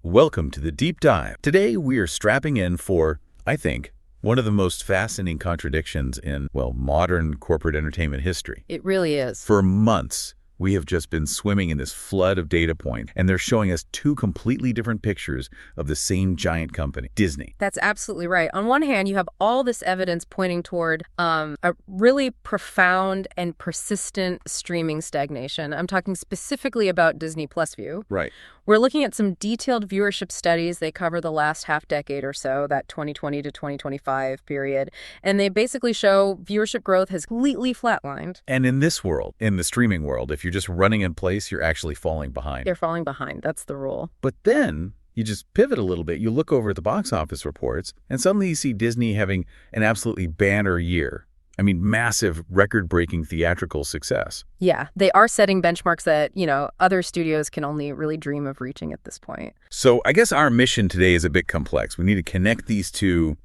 Welcome to the Deep Dive. Today we are strapping in for, I think, one of the most fascinating contradictions in, modern corporate entertainment history. It really is. For months, we have just been swimming in this flood of data points, and they're showing us two completely different pictures of the same giant company, Disney. That's absolutely right. On one hand, you have all this evidence pointing toward a really profound and persistent streaming stagnation. I'm talking specifically about Disney Plus View. Right. We're looking at some detailed viewership studies. They cover the last half decade or so, that 2020 to 2025 period. And they basically show viewership growth has completely flatlined. And in this world, in the streaming world, if you're just running in place, you're actually falling behind. You're falling behind. That's the rule. But then you just pivot a little bit. You look over at the box office reports, and suddenly you see Disney having an absolutely banner year. I mean, massive, record-breaking theatrical success. Yeah, they are setting benchmarks that, other studios can only really dream of reaching at this point. So I guess our mission today is a bit complex. We need to connect these two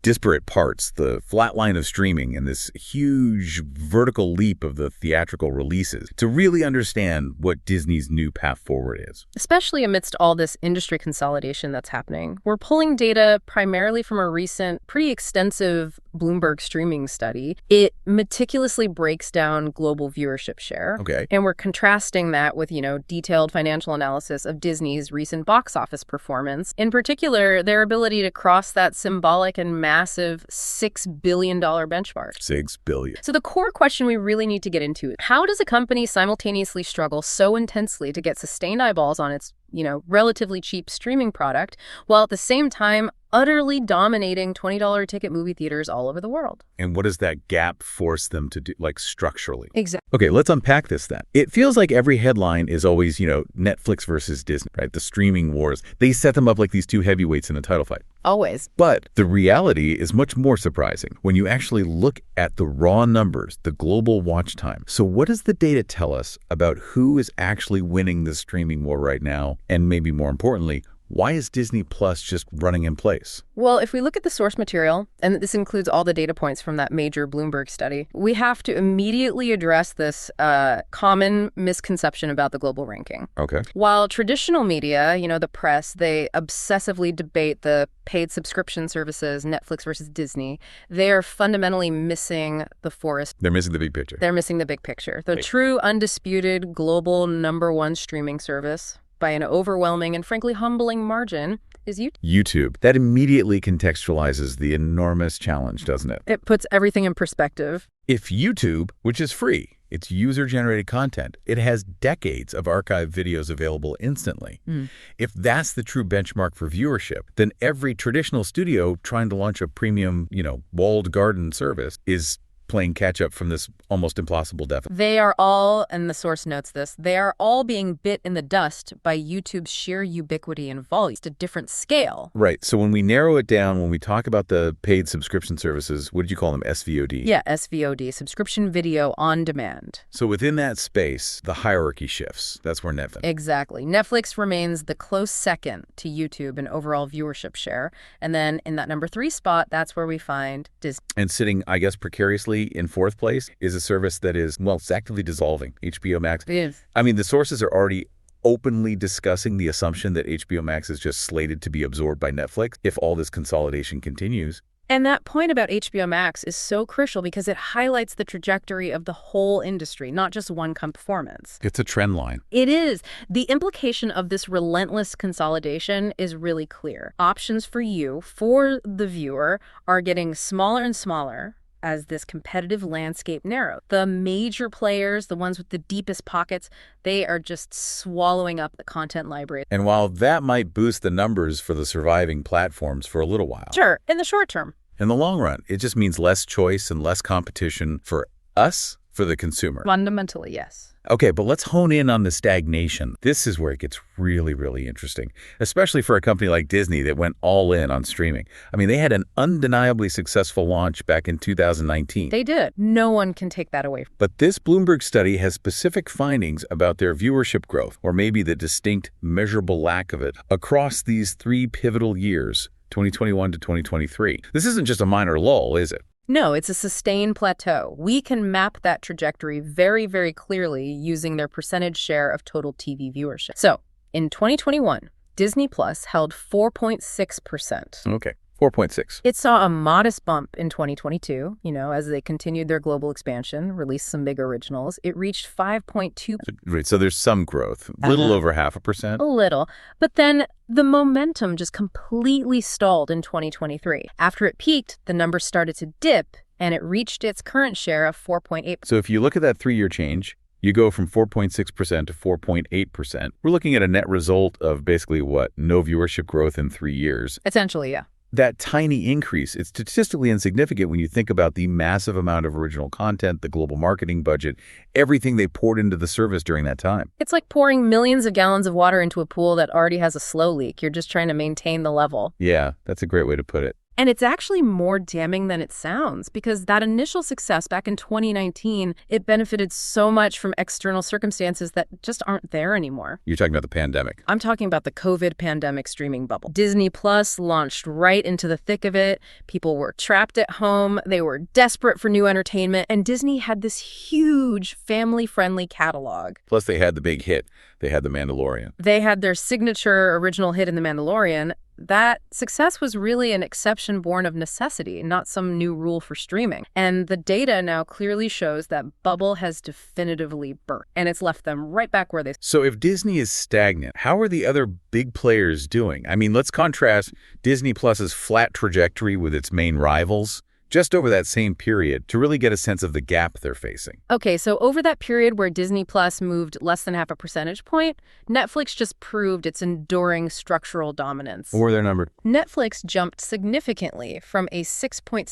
disparate parts, the flat line of streaming and this huge vertical leap of the theatrical releases, to really understand what Disney's new path forward is. Especially amidst all this industry consolidation that's happening. We're pulling data primarily from a recent, pretty extensive Bloomberg streaming study. It meticulously breaks down global viewership share. Okay. And we're contrasting that with, detailed financial analysis of Disney's recent box office performance. In particular, their ability to cross that symbolic and massive $6 billion benchmark. $6 billion. So the core question we really need to get into is, how does a company simultaneously struggle so intensely to get sustained eyeballs on its, relatively cheap streaming product, while at the same time utterly dominating $20 ticket movie theaters all over the world? And what does that gap force them to do, structurally? Exactly. Okay, let's unpack this then. It feels like every headline is always, Netflix versus Disney, right? The streaming wars. They set them up like these two heavyweights in a title fight. Always. But the reality is much more surprising when you actually look at the raw numbers, the global watch time. So what does the data tell us about who is actually winning the streaming war right now? And maybe more importantly, why is Disney Plus just running in place? Well, if we look at the source material, and this includes all the data points from that major Bloomberg study, we have to immediately address this common misconception about the global ranking. Okay. While traditional media, the press, they obsessively debate the paid subscription services, Netflix versus Disney, they are fundamentally missing the forest. They're missing the big picture. They're missing the big picture. The true, undisputed, global #1 streaming service, by an overwhelming and frankly humbling margin, is YouTube. YouTube. That immediately contextualizes the enormous challenge, doesn't it? It puts everything in perspective. If YouTube, which is free, it's user-generated content, it has decades of archived videos available instantly. If that's the true benchmark for viewership, then every traditional studio trying to launch a premium, walled garden service is playing catch-up from this almost impossible deficit. They are all, and the source notes this, they are all being bit in the dust by YouTube's sheer ubiquity and volume. It's a different scale. Right. So when we narrow it down, when we talk about the paid subscription services, what did you call them? SVOD? Yeah, SVOD, subscription video on demand. So within that space, the hierarchy shifts. That's where Netflix. Exactly. Netflix remains the close second to YouTube in overall viewership share. And then in that #3 spot, that's where we find Disney. And sitting, I guess, precariously in fourth place is a service that is, it's actively dissolving, HBO Max. It is. I mean, the sources are already openly discussing the assumption that HBO Max is just slated to be absorbed by Netflix if all this consolidation continues. And that point about HBO Max is so crucial because it highlights the trajectory of the whole industry, not just one performance. It's a trend line. It is. The implication of this relentless consolidation is really clear. Options for you, for the viewer, are getting smaller and smaller as this competitive landscape narrows. The major players, the ones with the deepest pockets, they are just swallowing up the content library. And while that might boost the numbers for the surviving platforms for a little while. Sure, in the short term. In the long run, it just means less choice and less competition for us, for the consumer. Fundamentally, yes. Okay, but let's hone in on the stagnation. This is where it gets really, really interesting, especially for a company like Disney that went all in on streaming. I mean, they had an undeniably successful launch back in 2019. They did. No one can take that away. But this Bloomberg study has specific findings about their viewership growth, or maybe the distinct, measurable lack of it, across these 3 pivotal years, 2021 to 2023. This isn't just a minor lull, is it? No, it's a sustained plateau. We can map that trajectory very, very clearly using their percentage share of total TV viewership. So, in 2021, Disney Plus held 4.6%. Okay, 4.6. It saw a modest bump in 2022, as they continued their global expansion, released some big originals. It reached 5.2%. Right, so there's some growth, a little over 0.5%. A little. But then the momentum just completely stalled in 2023. After it peaked, the number started to dip, and it reached its current share of 4.8%. So if you look at that 3-year change, you go from 4.6% to 4.8%. We're looking at a net result of basically what? No viewership growth in 3 years. Essentially, yeah. That tiny increase is statistically insignificant when you think about the massive amount of original content, the global marketing budget, everything they poured into the service during that time. It's like pouring millions of gallons of water into a pool that already has a slow leak. You're just trying to maintain the level. Yeah, that's a great way to put it. And it's actually more damning than it sounds, because that initial success back in 2019, it benefited so much from external circumstances that just aren't there anymore. You're talking about the pandemic. I'm talking about the COVID pandemic streaming bubble. Disney Plus launched right into the thick of it. People were trapped at home. They were desperate for new entertainment. And Disney had this huge family-friendly catalog. Plus, they had the big hit. They had The Mandalorian. They had their signature original hit in The Mandalorian. That success was really an exception born of necessity, not some new rule for streaming. And the data now clearly shows that bubble has definitively burst, and it's left them right back where they started. So if Disney is stagnant, how are the other big players doing? I mean, let's contrast Disney Plus's flat trajectory with its main rivals just over that same period to really get a sense of the gap they're facing. Okay, so over that period where Disney Plus moved less than half a percentage point, Netflix just proved its enduring structural dominance. What were their numbers? Netflix jumped significantly from a 6.6%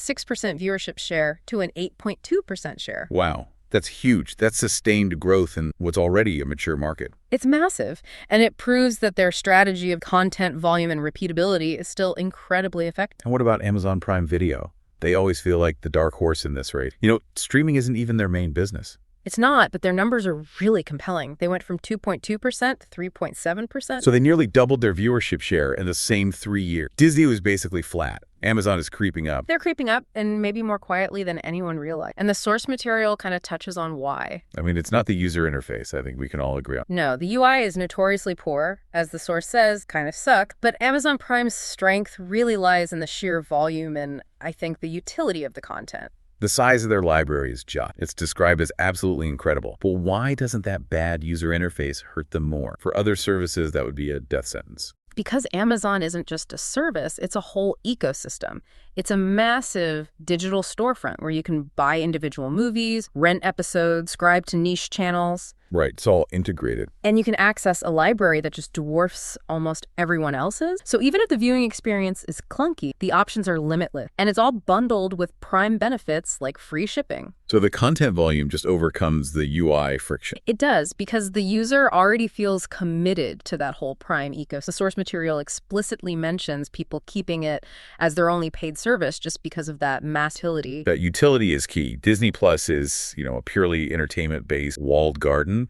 viewership share to an 8.2% share. Wow. That's huge. That's sustained growth in what's already a mature market. It's massive, and it proves that their strategy of content, volume, and repeatability is still incredibly effective. And what about Amazon Prime Video? They always feel like the dark horse in this race. Streaming isn't even their main business. It's not, but their numbers are really compelling. They went from 2.2% to 3.7%. So they nearly doubled their viewership share in the same 3 years. Disney was basically flat. Amazon is creeping up. They're creeping up, and maybe more quietly than anyone realized. And the source material kind of touches on why. I mean, it's not the user interface. I think we can all agree on. No, the UI is notoriously poor. As the source says, kind of suck. But Amazon Prime's strength really lies in the sheer volume and, I think, the utility of the content. The size of their library is just. It's described as absolutely incredible. But why doesn't that bad user interface hurt them more? For other services, that would be a death sentence. Because Amazon isn't just a service, it's a whole ecosystem. It's a massive digital storefront where you can buy individual movies, rent episodes, subscribe to niche channels. Right, it's all integrated. And you can access a library that just dwarfs almost everyone else's. So even if the viewing experience is clunky, the options are limitless. And it's all bundled with Prime benefits like free shipping. So the content volume just overcomes the UI friction. It does, because the user already feels committed to that whole Prime ecosystem. The source material explicitly mentions people keeping it as their only paid service just because of that mass utility. That utility is key. Disney Plus is, a purely entertainment-based walled garden.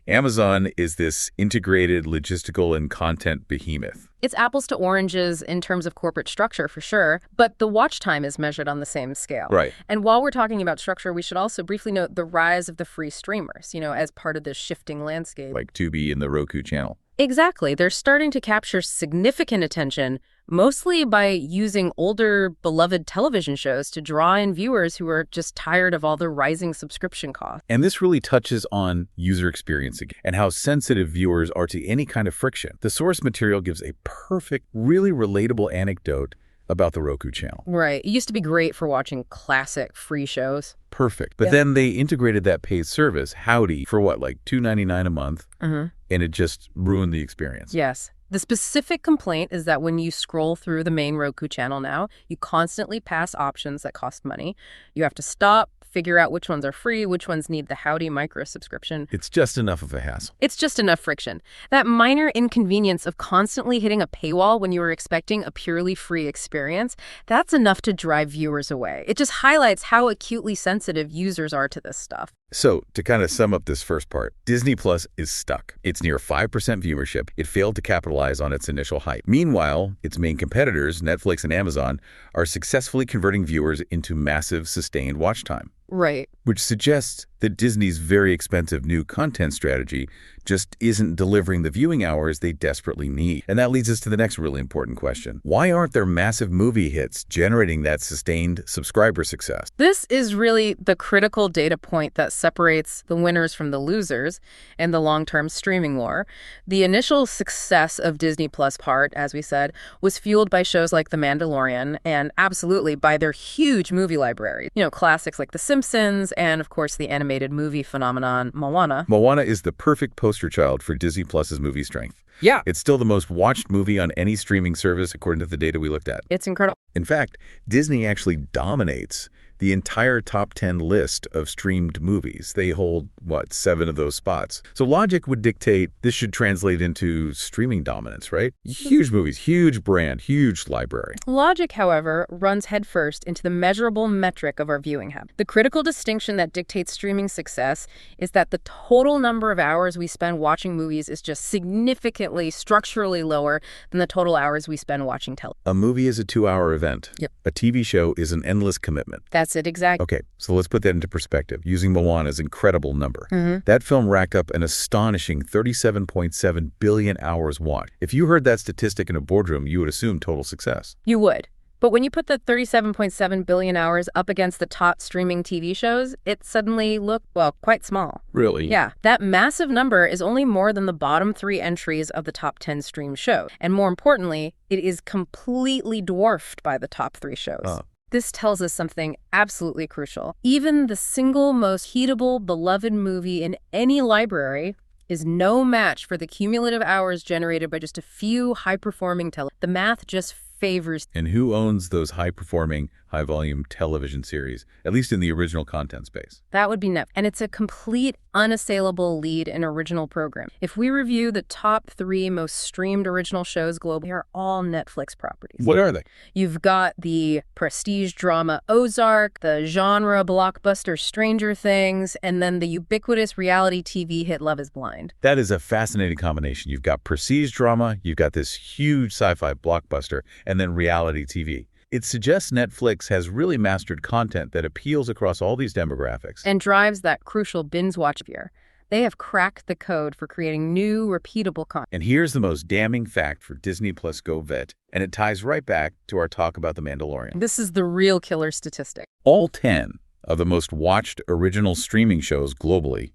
Amazon is this integrated logistical and content behemoth. It's apples to oranges in terms of corporate structure, for sure, but the watch time is measured on the same scale. Right. And while we're talking about structure, we should also briefly note the rise of the free streamers, as part of this shifting landscape. Like Tubi and the Roku channel. Exactly. They're starting to capture significant attention, mostly by using older, beloved television shows to draw in viewers who are just tired of all the rising subscription costs. And this really touches on user experience again and how sensitive viewers are to any kind of friction. The source material gives a perfect, really relatable anecdote about the Roku channel. Right. It used to be great for watching classic free shows. Perfect. But then they integrated that paid service, Howdy, for what, like $2.99 a month? And it just ruined the experience. Yes. The specific complaint is that when you scroll through the main Roku channel now, you constantly pass options that cost money. You have to stop, figure out which ones are free, which ones need the Howdy micro subscription. It's just enough of a hassle. It's just enough friction. That minor inconvenience of constantly hitting a paywall when you were expecting a purely free experience, that's enough to drive viewers away. It just highlights how acutely sensitive users are to this stuff. So, to kind of sum up this first part, Disney Plus is stuck. It's near 5% viewership. It failed to capitalize on its initial hype. Meanwhile, its main competitors, Netflix and Amazon, are successfully converting viewers into massive, sustained watch time. Right. Which suggests that Disney's very expensive new content strategy just isn't delivering the viewing hours they desperately need. And that leads us to the next really important question. Why aren't there massive movie hits generating that sustained subscriber success? This is really the critical data point that separates the winners from the losers in the long-term streaming war. The initial success of Disney Plus part, as we said, was fueled by shows like The Mandalorian and absolutely by their huge movie library. Classics like The Simpsons and, of course, the animated movie phenomenon Moana. Moana is the perfect poster child for Disney Plus's movie strength. Yeah. It's still the most watched movie on any streaming service according to the data we looked at. It's incredible. In fact, Disney actually dominates the entire top 10 list of streamed movies. They hold, 7 of those spots. So logic would dictate this should translate into streaming dominance, right? Huge movies, huge brand, huge library. Logic, however, runs headfirst into the measurable metric of our viewing habit. The critical distinction that dictates streaming success is that the total number of hours we spend watching movies is just significantly, structurally lower than the total hours we spend watching television. A movie is a 2-hour event. Yep. A TV show is an endless commitment. That's it, exactly. Okay, so let's put that into perspective, using Moana's incredible number. That film racked up an astonishing 37.7 billion hours watched. If you heard that statistic in a boardroom, you would assume total success. You would. But when you put the 37.7 billion hours up against the top streaming TV shows, it suddenly looked, quite small. Really? Yeah. That massive number is only more than the bottom 3 entries of the top 10 streamed shows. And more importantly, it is completely dwarfed by the top 3 shows. This tells us something absolutely crucial. Even the single most heatable, beloved movie in any library is no match for the cumulative hours generated by just a few high-performing The math just favors. And who owns those high-performing, high-volume television series, at least in the original content space? That would be Netflix. And it's a complete, unassailable lead in original program. If we review the top 3 most streamed original shows globally, they are all Netflix properties. What are they? You've got the prestige drama Ozark, the genre blockbuster Stranger Things, and then the ubiquitous reality TV hit Love is Blind. That is a fascinating combination. You've got prestige drama, you've got this huge sci-fi blockbuster, and then reality TV. It suggests Netflix has really mastered content that appeals across all these demographics. And drives that crucial binge-watch fear. They have cracked the code for creating new, repeatable content. And here's the most damning fact for Disney Plus Go Vet, and it ties right back to our talk about The Mandalorian. This is the real killer statistic. All 10 of the most watched original streaming shows globally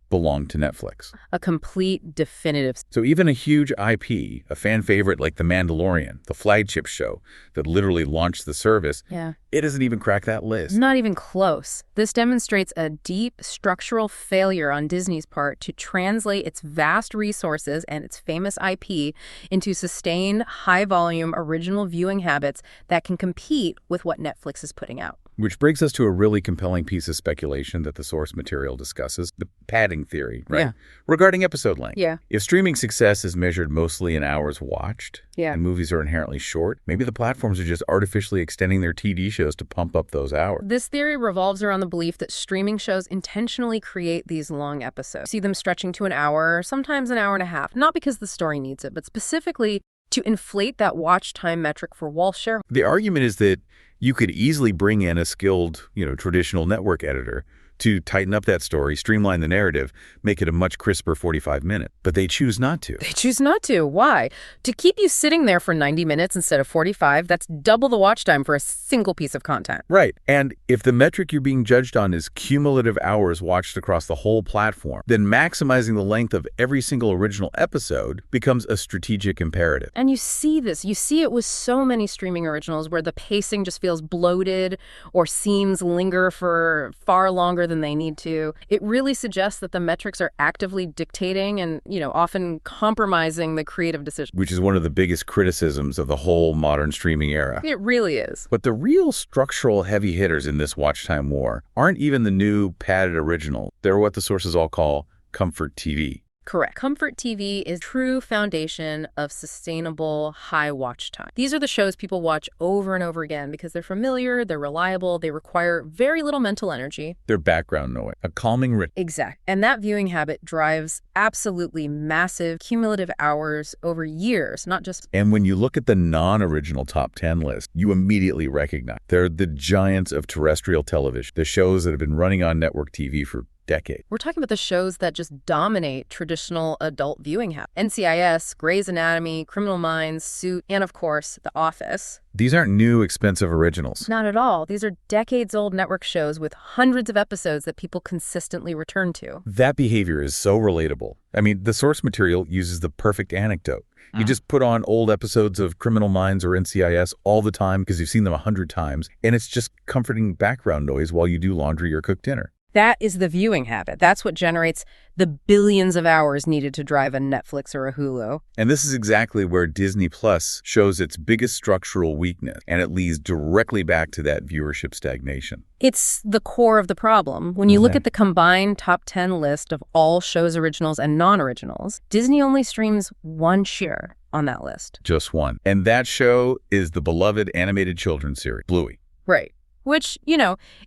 belong to Netflix. A complete definitive. So even a huge IP, a fan favorite like The Mandalorian, the flagship show that literally launched the service, it doesn't even crack that list. Not even close. This demonstrates a deep structural failure on Disney's part to translate its vast resources and its famous IP into sustained, high-volume, original viewing habits that can compete with what Netflix is putting out. Which brings us to a really compelling piece of speculation that the source material discusses, the padding theory, right? Yeah. Regarding episode length. Yeah. If streaming success is measured mostly in hours watched, and movies are inherently short, maybe the platforms are just artificially extending their TD shows to pump up those hours. This theory revolves around the belief that streaming shows intentionally create these long episodes. See them stretching to an hour, sometimes an hour and a half, not because the story needs it, but specifically to inflate that watch time metric for Wall shareholders. The argument is that you could easily bring in a skilled, traditional network editor to tighten up that story, streamline the narrative, make it a much crisper 45 minutes. But they choose not to. They choose not to. Why? To keep you sitting there for 90 minutes instead of 45, that's double the watch time for a single piece of content. Right. And if the metric you're being judged on is cumulative hours watched across the whole platform, then maximizing the length of every single original episode becomes a strategic imperative. And you see this. You see it with so many streaming originals where the pacing just feels bloated or scenes linger for far longer than they need to. It really suggests that the metrics are actively dictating and, often compromising the creative decision. Which is one of the biggest criticisms of the whole modern streaming era. It really is. But the real structural heavy hitters in this watch time war aren't even the new padded original. They're what the sources all call comfort TV. Correct. Comfort TV is true foundation of sustainable high watch time. These are the shows people watch over and over again because they're familiar, they're reliable, they require very little mental energy. They're background noise, a calming ritual. Exact. And that viewing habit drives absolutely massive cumulative hours over years, not just... And when you look at the non-original top 10 list, you immediately recognize they're the giants of terrestrial television, the shows that have been running on network TV for decade. We're talking about the shows that just dominate traditional adult viewing habits. NCIS, Grey's Anatomy, Criminal Minds, Suit, and of course, The Office. These aren't new, expensive originals. Not at all. These are decades-old network shows with hundreds of episodes that people consistently return to. That behavior is so relatable. I mean, the source material uses the perfect anecdote. You just put on old episodes of Criminal Minds or NCIS all the time because you've seen them 100 times, and it's just comforting background noise while you do laundry or cook dinner. That is the viewing habit. That's what generates the billions of hours needed to drive a Netflix or a Hulu. And this is exactly where Disney Plus shows its biggest structural weakness, and it leads directly back to that viewership stagnation. It's the core of the problem. When you look at the combined top 10 list of all shows originals and non-originals, Disney only streams one share on that list. Just one. And that show is the beloved animated children's series, Bluey. Right. Which,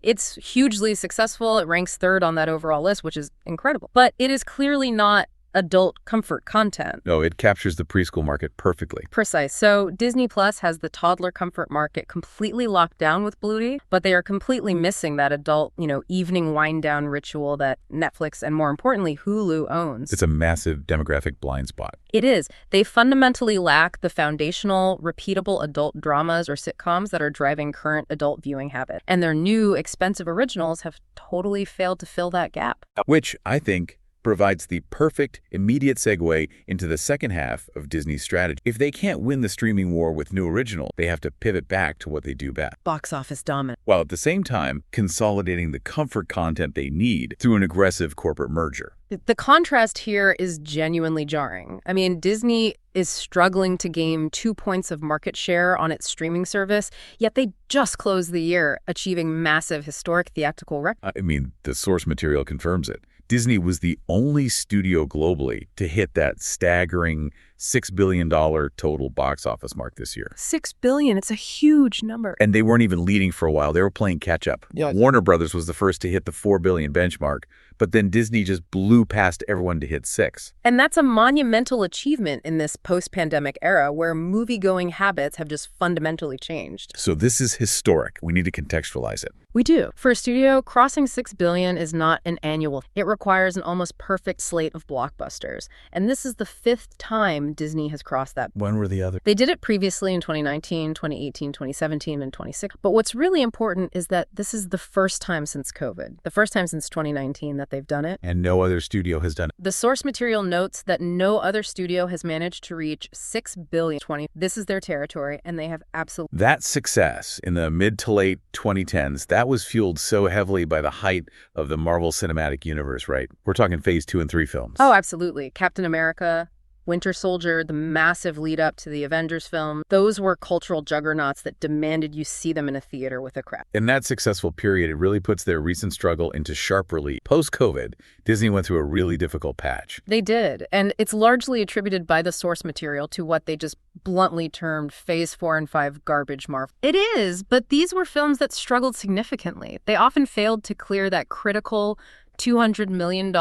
it's hugely successful. It ranks third on that overall list, which is incredible. But it is clearly not adult comfort content. No, it captures the preschool market perfectly. Precise. So Disney Plus has the toddler comfort market completely locked down with Bluey, but they are completely missing that adult, evening wind-down ritual that Netflix and, more importantly, Hulu owns. It's a massive demographic blind spot. It is. They fundamentally lack the foundational, repeatable adult dramas or sitcoms that are driving current adult viewing habits. And their new, expensive originals have totally failed to fill that gap. Which, I think, provides the perfect, immediate segue into the second half of Disney's strategy. If they can't win the streaming war with new original, they have to pivot back to what they do best. Box office dominant. While at the same time, consolidating the comfort content they need through an aggressive corporate merger. The contrast here is genuinely jarring. I mean, Disney is struggling to gain 2 points of market share on its streaming service, yet they just closed the year, achieving massive historic theatrical records. I mean, the source material confirms it. Disney was the only studio globally to hit that staggering $6 billion total box office mark this year. $6 billion, it's a huge number. And they weren't even leading for a while. They were playing catch up. Yeah. Warner Brothers was the first to hit the $4 billion benchmark, but then Disney just blew past everyone to hit 6. And that's a monumental achievement in this post-pandemic era where movie-going habits have just fundamentally changed. So this is historic. We need to contextualize it. We do. For a studio, crossing $6 billion is not an annual. It requires an almost perfect slate of blockbusters. And this is the 5th time Disney has crossed that. When were the others? They did it previously in 2019, 2018, 2017, and 2016. But what's really important is that this is the first time since COVID, the first time since 2019 that they've done it. And no other studio has done it. The source material notes that no other studio has managed to reach $6 billion. This is their territory, and they have absolutely... That success in the mid to late 2010s, that was fueled so heavily by the height of the Marvel Cinematic Universe, right? We're talking phase 2 and 3 films. Oh, absolutely. Captain America, Winter Soldier, the massive lead up to the Avengers film, those were cultural juggernauts that demanded you see them in a theater with a crowd. In that successful period, it really puts their recent struggle into sharp relief. Post-COVID, Disney went through a really difficult patch. They did, and it's largely attributed by the source material to what they just bluntly termed Phase 4 and 5 garbage Marvel. It is, but these were films that struggled significantly. They often failed to clear that critical $200 million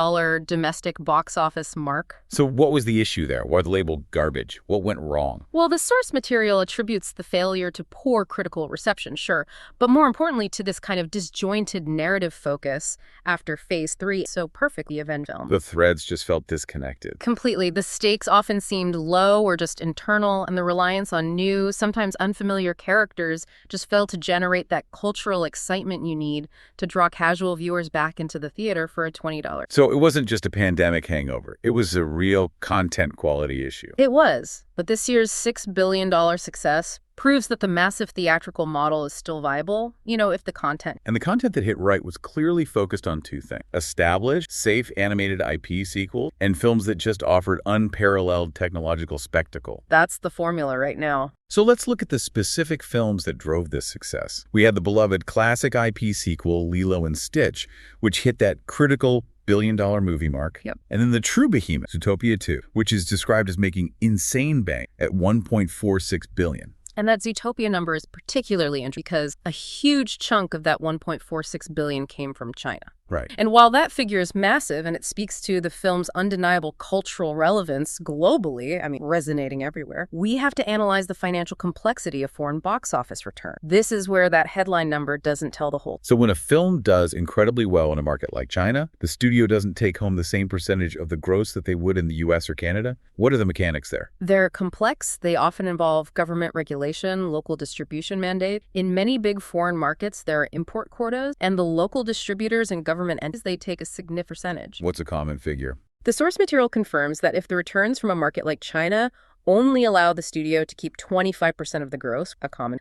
domestic box office mark. So what was the issue there? Why the label garbage? What went wrong? Well, the source material attributes the failure to poor critical reception, sure, but more importantly to this kind of disjointed narrative focus after Phase 3 so perfectly Avenged film. The threads just felt disconnected. Completely. The stakes often seemed low or just internal, and the reliance on new, sometimes unfamiliar characters just failed to generate that cultural excitement you need to draw casual viewers back into the theater for a $20. So it wasn't just a pandemic hangover. It was a real content quality issue. It was. But this year's $6 billion success proves that the massive theatrical model is still viable, if the content. And the content that hit right was clearly focused on 2 things: established, safe animated IP sequels, and films that just offered unparalleled technological spectacle. That's the formula right now. So let's look at the specific films that drove this success. We had the beloved classic IP sequel, Lilo and Stitch, which hit that critical billion-dollar movie mark. Yep. And then the true behemoth, Zootopia 2, which is described as making insane bank at $1.46 billion. And that Zootopia number is particularly interesting because a huge chunk of that $1.46 billion came from China. Right. And while that figure is massive and it speaks to the film's undeniable cultural relevance globally, resonating everywhere, we have to analyze the financial complexity of foreign box office return. This is where that headline number doesn't tell the whole. So when a film does incredibly well in a market like China, the studio doesn't take home the same percentage of the gross that they would in the US or Canada? What are the mechanics there? They're complex. They often involve government regulation, local distribution mandate. In many big foreign markets, there are import quotas, and the local distributors and government entities, they take a significant percentage. What's a common figure? The source material confirms that if the returns from a market like China only allow the studio to keep 25% of the gross,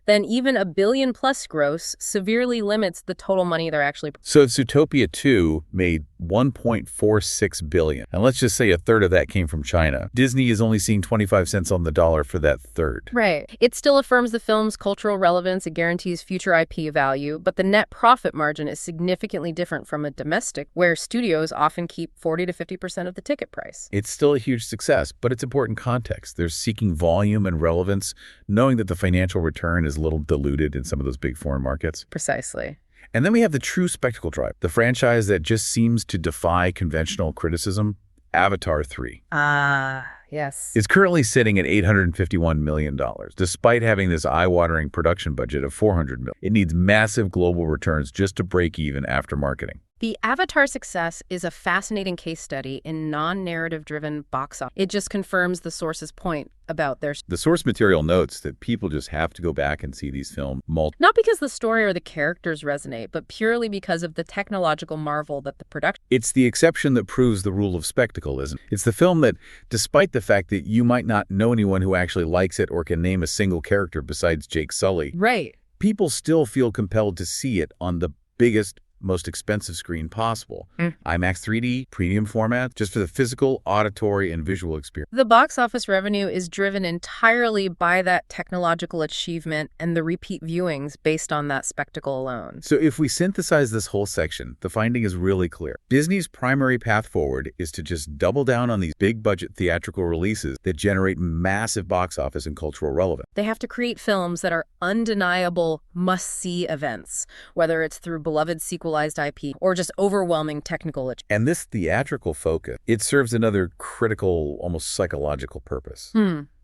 then even $1 billion plus gross severely limits the total money they're actually. So if Zootopia 2 made $1.46 billion, and let's just say a third of that came from China, Disney is only seeing 25 cents on the dollar for that third. Right. It still affirms the film's cultural relevance, it guarantees future IP value, but the net profit margin is significantly different from a domestic, where studios often keep 40 to 50% of the ticket price. It's still a huge success, but it's important context. There's seeking volume and relevance, knowing that the financial return is a little diluted in some of those big foreign markets. Precisely. And then we have the true spectacle tribe, the franchise that just seems to defy conventional criticism, Avatar 3. Yes. It's currently sitting at $851 million, despite having this eye-watering production budget of $400 million. It needs massive global returns just to break even after marketing. The Avatar success is a fascinating case study in non-narrative-driven box office. It just confirms the source's point about their. The source material notes that people just have to go back and see these films not because the story or the characters resonate, but purely because of the technological marvel that the production. It's the exception that proves the rule of spectacle, isn't it? It's the film that, despite the fact that you might not know anyone who actually likes it or can name a single character besides Jake Sully, right, people still feel compelled to see it on the biggest, most expensive screen possible. IMAX 3D, premium format, just for the physical, auditory, and visual experience. The box office revenue is driven entirely by that technological achievement and the repeat viewings based on that spectacle alone. So if we synthesize this whole section, the finding is really clear. Disney's primary path forward is to just double down on these big-budget theatrical releases that generate massive box office and cultural relevance. They have to create films that are undeniable must-see events, whether it's through beloved sequelized IP or just overwhelming technical achievement. And this theatrical focus, it serves another critical, almost psychological purpose.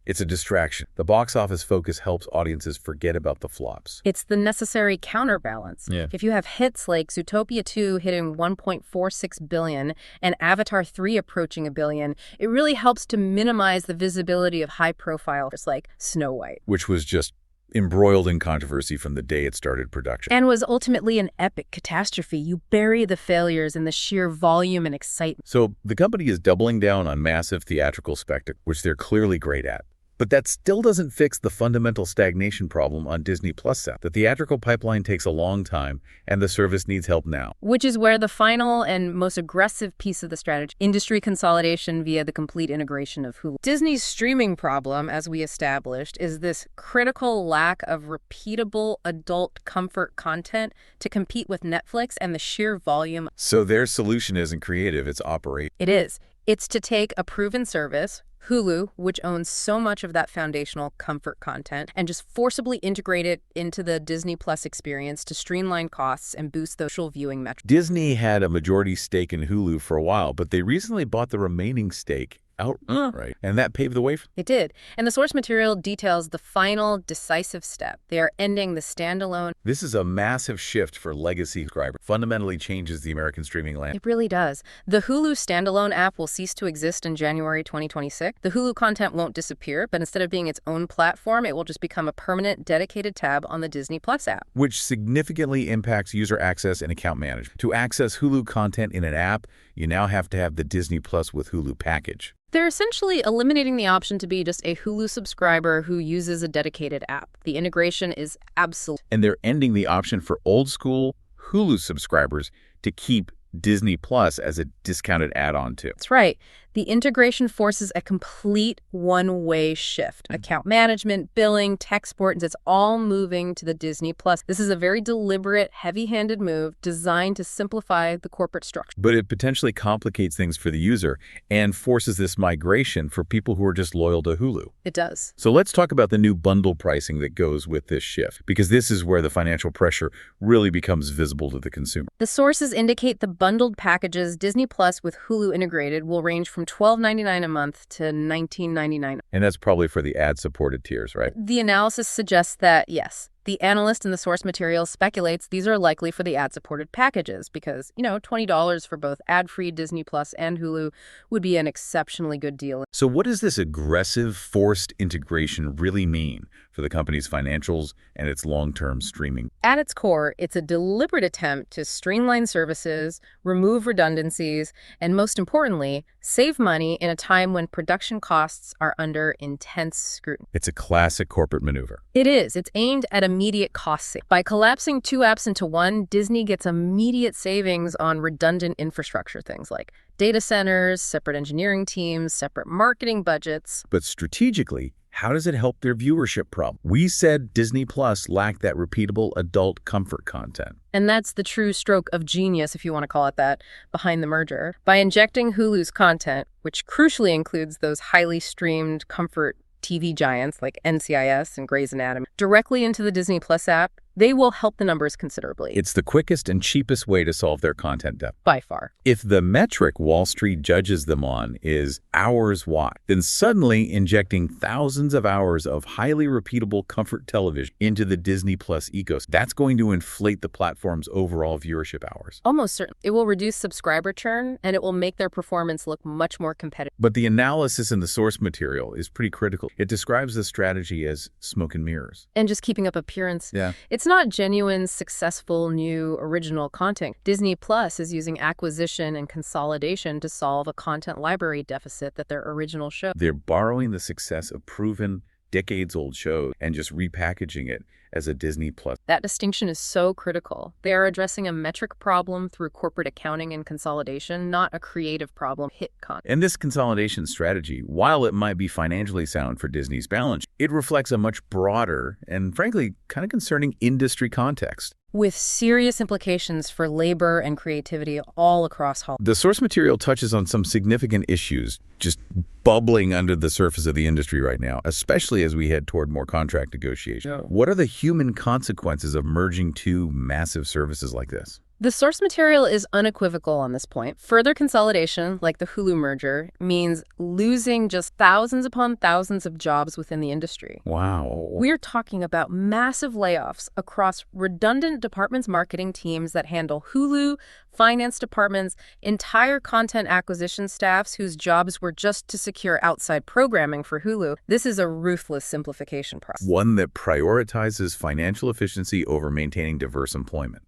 It's a distraction. The box office focus helps audiences forget about the flops. It's the necessary counterbalance. Yeah. If you have hits like Zootopia 2 hitting $1.46 billion and Avatar 3 approaching $1 billion, it really helps to minimize the visibility of high-profile, just like Snow White, which was just embroiled in controversy from the day it started production. And was ultimately an epic catastrophe. You bury the failures in the sheer volume and excitement. So the company is doubling down on massive theatrical spectacle, which they're clearly great at. But that still doesn't fix the fundamental stagnation problem on Disney Plus set. The theatrical pipeline takes a long time, and the service needs help now. Which is where the final and most aggressive piece of the strategy, industry consolidation via the complete integration of Hulu. Disney's streaming problem, as we established, is this critical lack of repeatable adult comfort content to compete with Netflix and the sheer volume. So their solution isn't creative, it's operational. It is. It's to take a proven service, Hulu, which owns so much of that foundational comfort content, and just forcibly integrate it into the Disney Plus experience to streamline costs and boost social viewing metrics. Disney had a majority stake in Hulu for a while, but they recently bought the remaining stake outright, and that paved the way. It did. And the source material details the final decisive step. They are ending the standalone. This is a massive shift for legacy subscribers. Fundamentally changes the American streaming landscape. It really does. The Hulu standalone app will cease to exist in January 2026. The Hulu content won't disappear, but instead of being its own platform, it will just become a permanent dedicated tab on the Disney Plus app. Which significantly impacts user access and account management. To access Hulu content in an app, you now have to have the Disney Plus with Hulu package. They're essentially eliminating the option to be just a Hulu subscriber who uses a dedicated app. The integration is absolute. And they're ending the option for old school Hulu subscribers to keep Disney Plus as a discounted add-on too. That's right. The integration forces a complete one-way shift. Account management, billing, tech support, it's all moving to the Disney Plus. This is a very deliberate, heavy-handed move designed to simplify the corporate structure. But it potentially complicates things for the user and forces this migration for people who are just loyal to Hulu. It does. So let's talk about the new bundle pricing that goes with this shift, because this is where the financial pressure really becomes visible to the consumer. The sources indicate the bundled packages Disney Plus with Hulu integrated will range from $12.99 a month to $19.99. And that's probably for the ad-supported tiers, right? The analysis suggests that, yes. The analyst in the source material speculates these are likely for the ad-supported packages because, $20 for both ad-free Disney Plus and Hulu would be an exceptionally good deal. So what does this aggressive, forced integration really mean for the company's financials and its long-term streaming? At its core, it's a deliberate attempt to streamline services, remove redundancies, and most importantly, save money in a time when production costs are under intense scrutiny. It's a classic corporate maneuver. It is. It's aimed at immediate cost savings. By collapsing two apps into one, Disney gets immediate savings on redundant infrastructure, things like data centers, separate engineering teams, separate marketing budgets. But strategically, how does it help their viewership problem? We said Disney Plus lacked that repeatable adult comfort content. And that's the true stroke of genius, if you want to call it that, behind the merger. By injecting Hulu's content, which crucially includes those highly streamed comfort TV giants like NCIS and Grey's Anatomy, directly into the Disney Plus app, they will help the numbers considerably. It's the quickest and cheapest way to solve their content depth. By far. If the metric Wall Street judges them on is hours watched, then suddenly injecting thousands of hours of highly repeatable comfort television into the Disney Plus ecosystem, that's going to inflate the platform's overall viewership hours. Almost certainly. It will reduce subscriber churn, and it will make their performance look much more competitive. But the analysis in the source material is pretty critical. It describes the strategy as smoke and mirrors. And just keeping up appearance. Yeah. It's not genuine, successful, new, original content. Disney Plus is using acquisition and consolidation to solve a content library deficit that their original show. They're borrowing the success of proven, decades-old shows and just repackaging it as a Disney Plus. That distinction is so critical. They are addressing a metric problem through corporate accounting and consolidation, not a creative problem, hit content. And this consolidation strategy, while it might be financially sound for Disney's balance, it reflects a much broader and, frankly, kind of concerning industry context. With serious implications for labor and creativity all across Hollywood. The source material touches on some significant issues just bubbling under the surface of the industry right now, especially as we head toward more contract negotiation. Yeah. What are the human consequences of merging two massive services like this? The source material is unequivocal on this point. Further consolidation, like the Hulu merger, means losing just thousands upon thousands of jobs within the industry. Wow. We're talking about massive layoffs across redundant departments, marketing teams that handle Hulu, finance departments, entire content acquisition staffs whose jobs were just to secure outside programming for Hulu. This is a ruthless simplification process. One that prioritizes financial efficiency over maintaining diverse employment.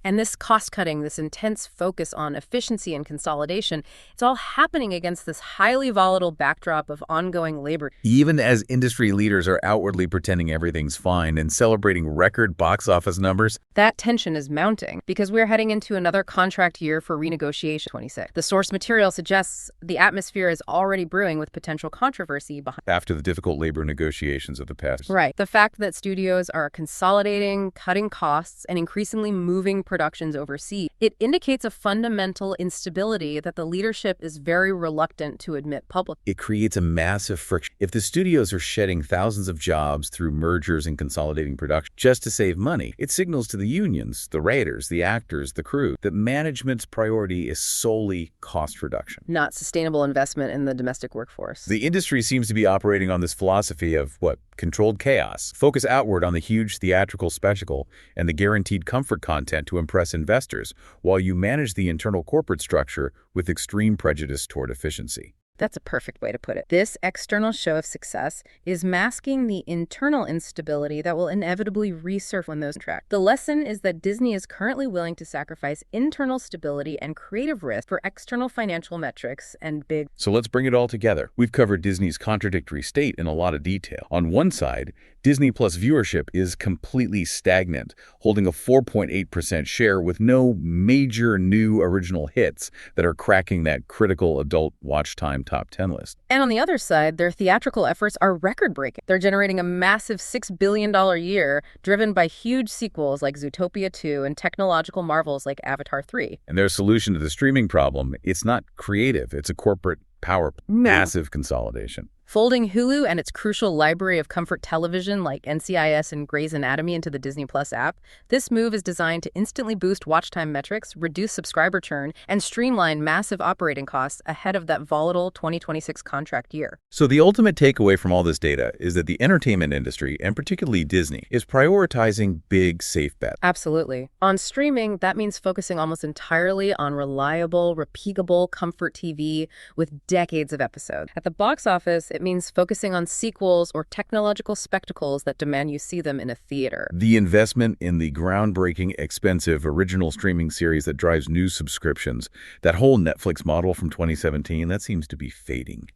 And this cost-cutting, this intense focus on efficiency and consolidation, it's all happening against this highly volatile backdrop of ongoing labor. Even as industry leaders are outwardly pretending everything's fine and celebrating record box office numbers, that tension is mounting because we're heading into another contract year for renegotiation 26. The source material suggests the atmosphere is already brewing with potential controversy behind. After the difficult labor negotiations of the past. Right. The fact that studios are consolidating, cutting costs, and increasingly moving productions overseas, it indicates a fundamental instability that the leadership is very reluctant to admit publicly. It creates a massive friction. If the studios are shedding thousands of jobs through mergers and consolidating production just to save money, it signals to the unions, the writers, the actors, the crew, that management's priority is solely cost reduction. Not sustainable investment in the domestic workforce. The industry seems to be operating on this philosophy of, controlled chaos. Focus outward on the huge theatrical spectacle and the guaranteed comfort content to impress investors, while you manage the internal corporate structure with extreme prejudice toward efficiency. That's a perfect way to put it. This external show of success is masking the internal instability that will inevitably resurface when those track. The lesson is that Disney is currently willing to sacrifice internal stability and creative risk for external financial metrics and big. So let's bring it all together. We've covered Disney's contradictory state in a lot of detail. On one side, Disney Plus viewership is completely stagnant, holding a 4.8% share with no major new original hits that are cracking that critical adult watch time top 10 list. And on the other side, their theatrical efforts are record-breaking. They're generating a massive $6 billion year, driven by huge sequels like Zootopia 2 and technological marvels like Avatar 3. And their solution to the streaming problem, it's not creative, it's a corporate power, massive consolidation. Folding Hulu and its crucial library of comfort television like NCIS and Grey's Anatomy into the Disney Plus app, this move is designed to instantly boost watch time metrics, reduce subscriber churn, and streamline massive operating costs ahead of that volatile 2026 contract year. So the ultimate takeaway from all this data is that the entertainment industry, and particularly Disney, is prioritizing big, safe bets. Absolutely. On streaming, that means focusing almost entirely on reliable, repeatable comfort TV with decades of episodes. At the box office, it means focusing on sequels or technological spectacles that demand you see them in a theater. The investment in the groundbreaking, expensive, original streaming series that drives new subscriptions, that whole Netflix model from 2017, that seems to be fading.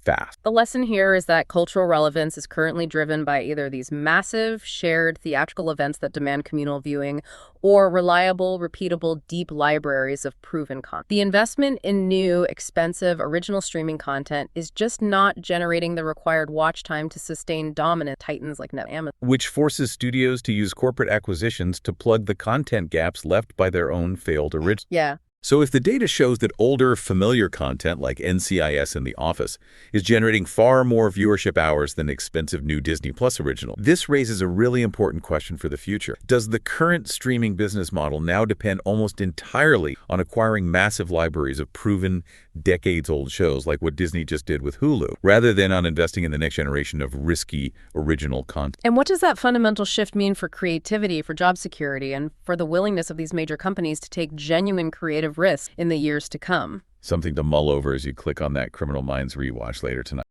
Fast. The lesson here is that cultural relevance is currently driven by either these massive, shared theatrical events that demand communal viewing or reliable, repeatable, deep libraries of proven content. The investment in new, expensive, original streaming content is just not generating the required watch time to sustain dominant titans like Amazon. Which forces studios to use corporate acquisitions to plug the content gaps left by their own failed originals. Yeah. So if the data shows that older, familiar content like NCIS and The Office is generating far more viewership hours than expensive new Disney Plus original, this raises a really important question for the future. Does the current streaming business model now depend almost entirely on acquiring massive libraries of proven, decades-old shows like what Disney just did with Hulu, rather than on investing in the next generation of risky, original content? And what does that fundamental shift mean for creativity, for job security, and for the willingness of these major companies to take genuine creative risks in the years to come? Something to mull over as you click on that Criminal Minds rewatch later tonight.